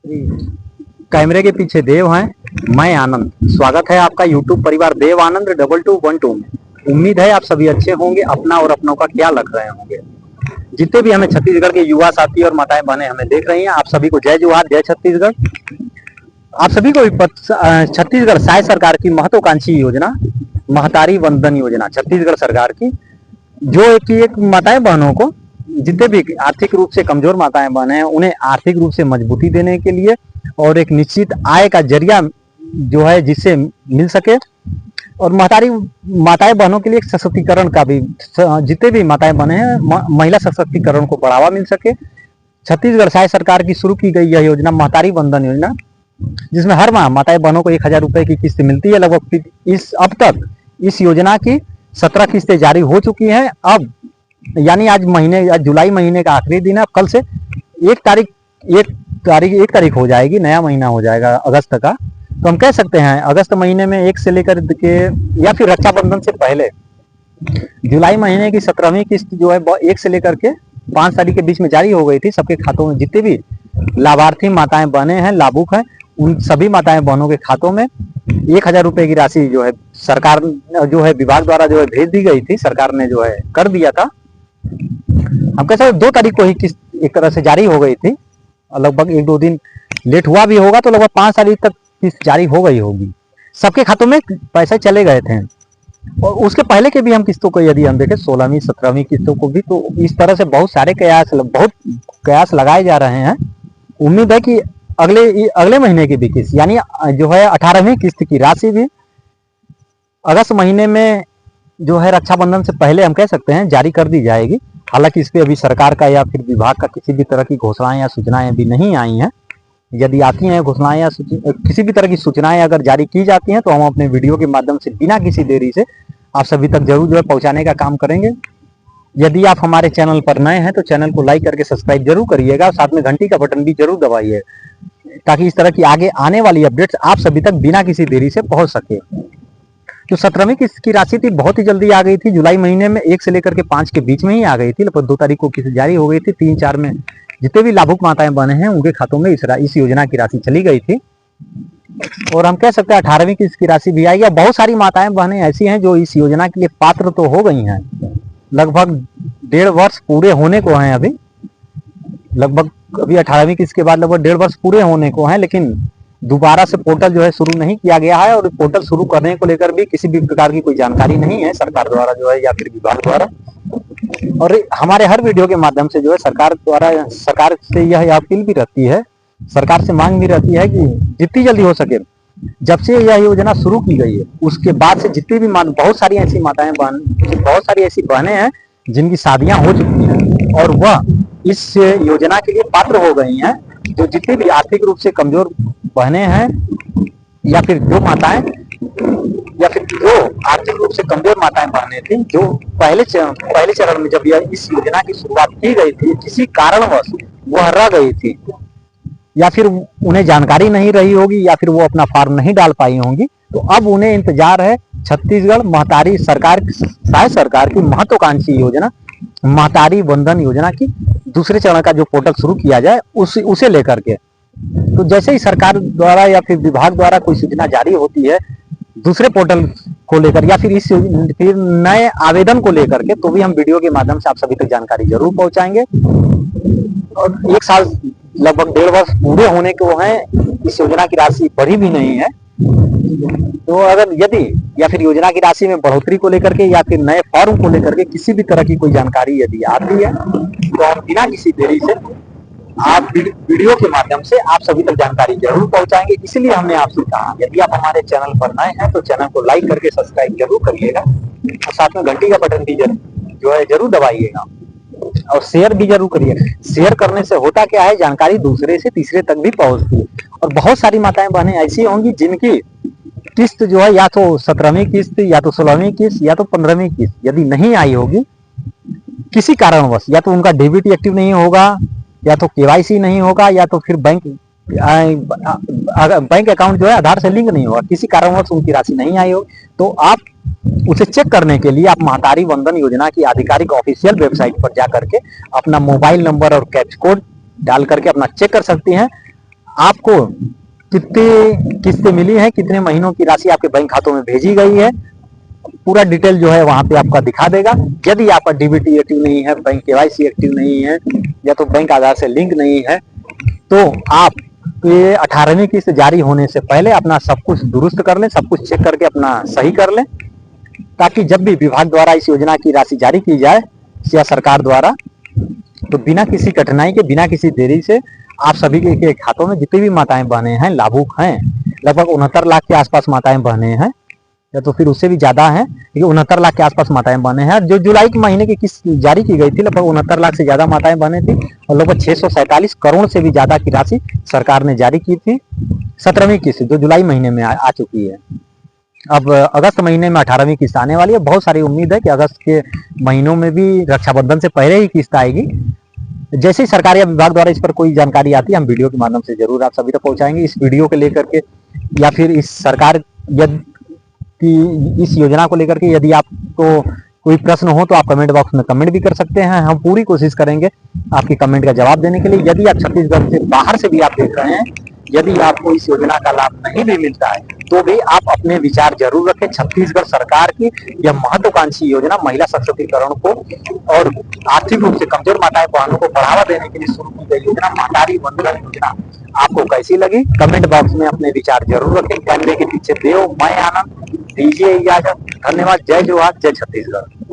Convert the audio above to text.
कैमरे के पीछे देव हैं, मैं आनंद। स्वागत है आपका यूट्यूब परिवार देव आनंद 2212 में। उम्मीद है आप सभी अच्छे होंगे, अपना और अपनों का ख्याल रख रहे होंगे। जितने भी हमें छत्तीसगढ़ के युवा साथी और माताएं बहनें हमें देख रही हैं, आप सभी को जय जोहार, जय छत्तीसगढ़। आप सभी को छत्तीसगढ़ राज्य सरकार की महत्वाकांक्षी योजना महतारी वंदन योजना छत्तीसगढ़ सरकार की, जो एक माताएं बहनों को, जितने भी आर्थिक रूप से कमजोर माताएं बहनें हैं, उन्हें आर्थिक रूप से मजबूती देने के लिए और एक निश्चित आय का जरिया जो है जिससे मिल सके, और माताएं बहनों के लिए सशक्तिकरण का भी, जितने भी माताएं बहनें हैं, महिला सशक्तिकरण को बढ़ावा मिल सके। छत्तीसगढ़ राज्य सरकार की शुरू की गई यह योजना महतारी वंदन योजना, जिसमें हर माह माताएं बहनों को 1000 रुपए की किस्त मिलती है। लगभग अब तक इस योजना की 17 किस्तें जारी हो चुकी हैं। अब यानी आज जुलाई महीने का आखिरी दिन है। कल से एक तारीख हो जाएगी, नया महीना हो जाएगा अगस्त का। तो हम कह सकते हैं अगस्त महीने में 1 से लेकर के, या फिर रक्षाबंधन से पहले जुलाई महीने की 17वीं किस्त जो है 1 से लेकर के 5 तारीख के बीच में जारी हो गई थी। सबके खातों में जितने भी लाभार्थी माताएं बहनें हैं, लाभुक हैं, उन सभी माताएं बहनों के खातों में 1000 रुपए की राशि जो है सरकार जो है विभाग द्वारा जो है भेज दी गई थी। सरकार ने जो है कर दिया था। हम कह सकते 2 तारीख को ही किस्त एक तरह से जारी हो गई थी। लगभग 1-2 दिन लेट हुआ भी होगा, तो लगभग 5 तारीख तक किस्त जारी हो गई होगी। सबके खातों में पैसे चले गए थे। और उसके पहले के भी हम किस्तों को यदि हम देखें, 16वीं 17वीं किस्तों को भी, तो इस तरह से बहुत कयास लगाए जा रहे हैं। उम्मीद है कि अगले महीने की भी किस्त, यानी जो है 18वीं किस्त की राशि भी अगस्त महीने में जो है रक्षाबंधन से पहले हम कह सकते हैं जारी कर दी जाएगी। हालांकि इस पे अभी सरकार का या फिर विभाग का किसी भी तरह की घोषणाएं या सूचनाएं अभी नहीं आई हैं। यदि आती हैं घोषणाएं या किसी भी तरह की सूचनाएं अगर जारी की जाती हैं, तो हम अपने वीडियो के माध्यम से बिना किसी देरी से आप सभी तक जरूर जो है पहुंचाने का काम करेंगे। यदि आप हमारे चैनल पर नए हैं तो चैनल को लाइक करके सब्सक्राइब जरूर करिएगा, साथ में घंटी का बटन भी जरूर दबाइए, ताकि इस तरह की आगे आने वाली अपडेट्स आप सभी तक बिना किसी देरी से पहुंच सके। जो 17वीं किस्त की राशि थी बहुत ही जल्दी आ गई थी। जुलाई महीने में 1 से लेकर के 5 के बीच में ही आ गई थी। लगभग 2 तारीख को किस्त जारी हो गई थी। 3-4 में जितने भी लाभुक माताएं बने हैं उनके खातों में इस योजना की राशि चली गई थी। और हम कह सकते हैं 18वीं किस्त की राशि भी आएगी। बहुत सारी माताएं बहनें ऐसी हैं जो इस योजना के लिए पात्र तो हो गई हैं। लगभग 1.5 वर्ष पूरे होने को हैं अभी। लगभग अभी 18वीं किस्त के बाद लगभग 1.5 वर्ष पूरे होने को हैं, लेकिन दोबारा से पोर्टल जो है शुरू नहीं किया गया है। और पोर्टल शुरू करने को लेकर भी किसी भी प्रकार की कोई जानकारी नहीं है सरकार द्वारा जो है या फिर विभाग द्वारा। और हमारे हर वीडियो के माध्यम से जो है सरकार से यह अपील भी रहती है, सरकार से मांग भी रहती है कि जितनी जल्दी हो सके, जब से यह योजना शुरू की गई है उसके बाद से जितनी भी बहुत सारी ऐसी बहनें हैं जिनकी शादियां हो चुकी हैं और वह इस योजना के लिए पात्र हो गई हैं। जो जितनी भी आर्थिक रूप से कमजोर बहनें हैं या फिर जो आर्थिक रूप से कमजोर माताएं बहनें थी, जो पहले चरण में जब इस योजना की शुरुआत की गई थी किसी कारणवश वह रह गई थी, या फिर उन्हें जानकारी नहीं रही होगी, या फिर वो अपना फॉर्म नहीं डाल पाई होंगी, तो अब उन्हें इंतजार है छत्तीसगढ़ महतारी सरकार की महत्वाकांक्षी योजना महतारी वंदन योजना की दूसरे चरण का जो पोर्टल शुरू किया जाए उसे लेकर के। तो जैसे ही सरकार द्वारा या फिर विभाग द्वारा कोई सूचना जारी होती है दूसरे पोर्टल को लेकर या फिर नए आवेदन को लेकर के, तो भी हम वीडियो के माध्यम से आप सभी तक जानकारी जरूर पहुंचाएंगे। और 1 साल लगभग 1.5 वर्ष पूरे होने को हैं, इस योजना की राशि बढ़ी भी नहीं है। तो अगर यदि या फिर योजना की राशि में बढ़ोतरी को लेकर के या फिर नए फॉर्म को लेकर के किसी भी तरह की कोई जानकारी यदि आती है, तो हम बिना किसी देरी से आप वीडियो के माध्यम से आप सभी तक जानकारी जरूर पहुंचाएंगे। इसलिए हमने आपसे कहा यदि आप हमारे चैनल पर नए हैं तो चैनल को लाइक करके सब्सक्राइब जरूर करिएगा, और साथ में घंटी का बटन भी जो है जरूर दबाइएगा, और शेयर भी जरूर करिएगा। शेयर करने से होता क्या है, जानकारी दूसरे से तीसरे तक भी पहुंचती है। और बहुत सारी माताएं बहनें ऐसी होंगी जिनकी किस्त जो है या तो 17वीं किस्त या तो 16वीं किस्त या तो 15वीं किस्त यदि नहीं आई होगी किसी कारणवश, या तो उनका डेबिट एक्टिव नहीं होगा, या तो केवाईसी नहीं होगा, या तो फिर बैंक अकाउंट जो है आधार से लिंक नहीं होगा, किसी कारणवश उनकी राशि नहीं आई हो, तो आप उसे चेक करने के लिए आप महतारी वंदन योजना की आधिकारिक ऑफिशियल वेबसाइट पर जाकर के अपना मोबाइल नंबर और कैप्च कोड डाल करके अपना चेक कर सकती हैं। आपको कितनी किस्तें मिली हैं, कितने महीनों की राशि आपके बैंक खातों में भेजी गई है, पूरा डिटेल जो है वहां पे आपका दिखा देगा। यदि आपका डीबीटी एक्टिव नहीं है, बैंक केवाईसी एक्टिव नहीं है, या तो बैंक आधार से लिंक नहीं है, तो आप ये 18वीं किस्त जारी होने से पहले अपना सब कुछ दुरुस्त कर लें, सब कुछ चेक करके अपना सही कर लें, ताकि जब भी विभाग द्वारा इस योजना की राशि जारी की जाए या सरकार द्वारा, तो बिना किसी कठिनाई के, बिना किसी देरी से आप सभी के खातों में जितनी भी माताएं बहने हैं, लाभुक हैं, लगभग 69 लाख के आसपास माताएं बहने हैं, या तो फिर उससे भी ज्यादा है, क्योंकि 69 लाख के आसपास माताएं बहने हैं। जो जुलाई के महीने की किस्त जारी की गई थी, लगभग 69 लाख से ज्यादा माताएं बहने थी, और लगभग 647 करोड़ से भी ज्यादा की राशि सरकार ने जारी की थी। 17वीं किस्त जो जुलाई महीने में आ चुकी है। अब अगस्त महीने में 18वीं किस्त आने वाली है। बहुत सारी उम्मीद है कि अगस्त के महीनों में भी रक्षाबंधन से पहले ही किस्त आएगी। जैसे ही सरकार या विभाग द्वारा इस पर कोई जानकारी आती है, हम वीडियो के माध्यम से जरूर आप सभी तक पहुंचाएंगे। इस वीडियो को लेकर के या फिर इस सरकार कि इस योजना को लेकर के यदि आपको कोई प्रश्न हो तो आप कमेंट बॉक्स में कमेंट भी कर सकते हैं। हम पूरी कोशिश करेंगे आपकी कमेंट का जवाब देने के लिए। यदि आप छत्तीसगढ़ से बाहर से भी आप देख रहे हैं, यदि आपको इस योजना का लाभ नहीं भी मिलता है, तो भी आप अपने विचार जरूर रखें। छत्तीसगढ़ सरकार की यह महत्वाकांक्षी योजना महिला सशक्तिकरण को और आर्थिक रूप से कमजोर माताएं बहनों को बढ़ावा देने के लिए शुरू की गई योजना मातारी वंदना योजना आपको कैसी लगी, कमेंट बॉक्स में अपने विचार जरूर रखें। कैमरे के पीछे देव, मैं आनंद, दीजिए इजाजत। धन्यवाद। जय जोहार, जय छत्तीसगढ़।